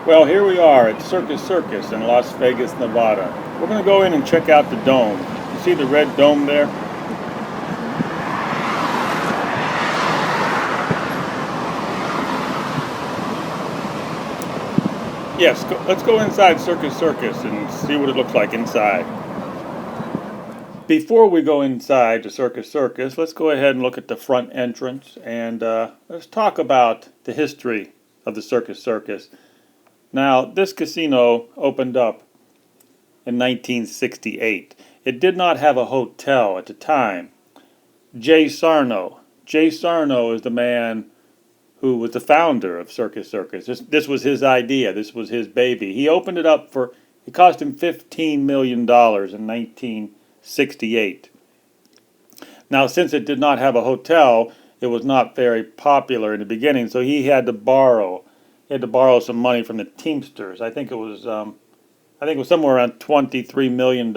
Well, here we are at Circus Circus in Las Vegas, Nevada. We're going to go in and check out the dome. You see the red dome there? Yes, let's go inside Circus Circus and see what it looks like inside. Before we go inside the Circus Circus, let's go ahead and look at the front entrance and let's talk about the history of the Circus Circus. Now, this casino opened up in 1968. It did not have a hotel at the time. Jay Sarno. Jay Sarno is the man who was the founder of Circus Circus. This was his idea. This was his baby. He opened it up it cost him $15 million in 1968. Now, since it did not have a hotel, it was not very popular in the beginning, so he had to borrow some money from the Teamsters. I think it was somewhere around $23 million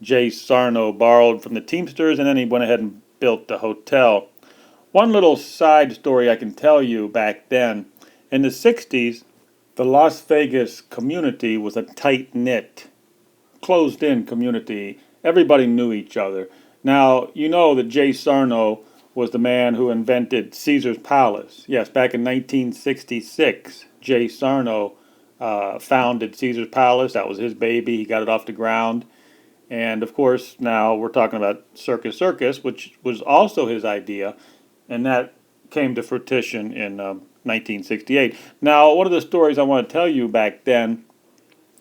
Jay Sarno borrowed from the Teamsters, and then he went ahead and built the hotel. One little side story I can tell you back then, in the 60s, the Las Vegas community was a tight-knit, closed-in community. Everybody knew each other. Now, you know that Jay Sarno was the man who invented Caesar's Palace. Yes, back in 1966, Jay Sarno founded Caesar's Palace. That was his baby. He got it off the ground. And, of course, now we're talking about Circus Circus, which was also his idea, and that came to fruition in 1968. Now, one of the stories I want to tell you back then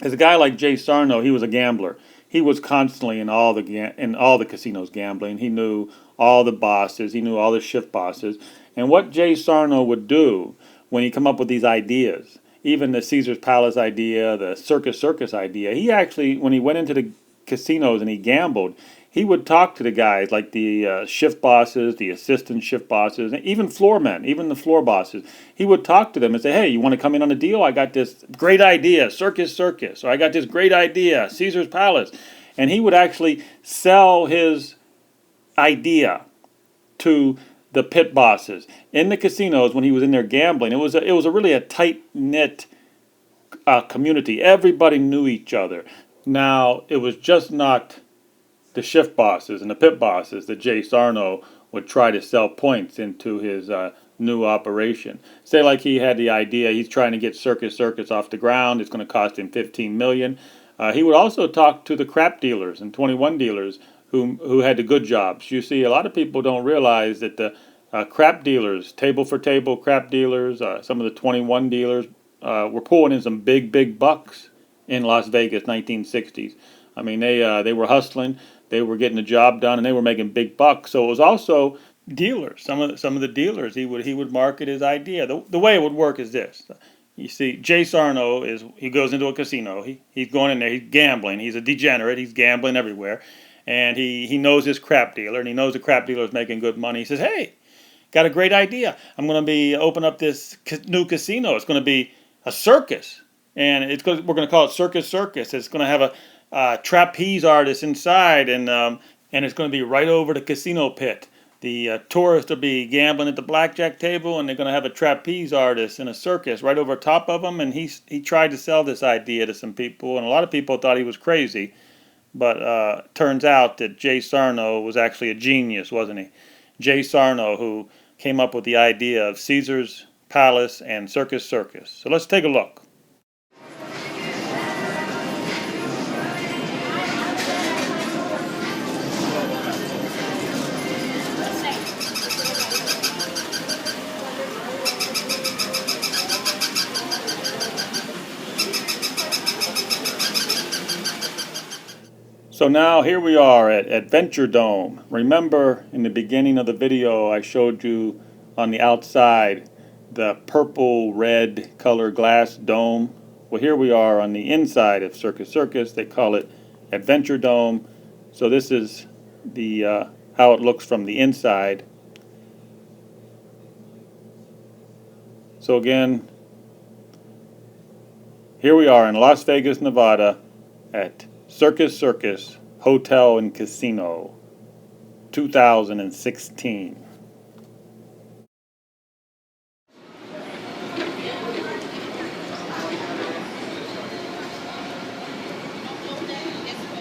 is a guy like Jay Sarno. He was a gambler. He was constantly in all the casinos gambling. He knew all the bosses. He knew all the shift bosses. And what Jay Sarno would do when he come up with these ideas, even the Caesar's Palace idea, the Circus Circus idea, he actually, when he went into the casinos and he gambled, he would talk to the guys like the shift bosses, the assistant shift bosses, and even floormen, even the floor bosses. He would talk to them and say, hey, you want to come in on a deal? I got this great idea, Circus Circus, or I got this great idea, Caesar's Palace. And he would actually sell his idea to the pit bosses in the casinos when he was in there gambling. It was really a tight-knit community. Everybody knew each other. Now, it was just not the shift bosses and the pit bosses that Jay Sarno would try to sell points into his new operation. Say like he had the idea, he's trying to get Circus Circus off the ground, it's going to cost him $15 million. He would also talk to the crap dealers and 21 dealers who had the good jobs. You see, a lot of people don't realize that the crap dealers, table for table crap dealers, some of the 21 dealers were pulling in some big bucks in Las Vegas, 1960s. I mean, they were hustling, they were getting the job done, and they were making big bucks. So it was also dealers. Some of the dealers, he would market his idea. The way it would work is this. You see, Jay Sarno he goes into a casino. He's going in there. He's gambling. He's a degenerate. He's gambling everywhere, and he knows his crap dealer, and he knows the crap dealer is making good money. He says, "Hey, got a great idea. I'm going to open up this new casino. It's going to be a circus, and we're going to call it Circus Circus. It's going to have a trapeze artist inside, and it's going to be right over the casino pit. The tourists will be gambling at the blackjack table, and they're going to have a trapeze artist in a circus right over top of them." And he tried to sell this idea to some people, and a lot of people thought he was crazy. But turns out that Jay Sarno was actually a genius, wasn't he? Jay Sarno, who came up with the idea of Caesar's Palace and Circus Circus. So let's take a look. So now here we are at AdventureDome. Remember in the beginning of the video I showed you on the outside the purple red color glass dome? Well, here we are on the inside of Circus Circus. They call it AdventureDome. So this is the how it looks from the inside. So again, here we are in Las Vegas, Nevada at Circus Circus Hotel and Casino 2016.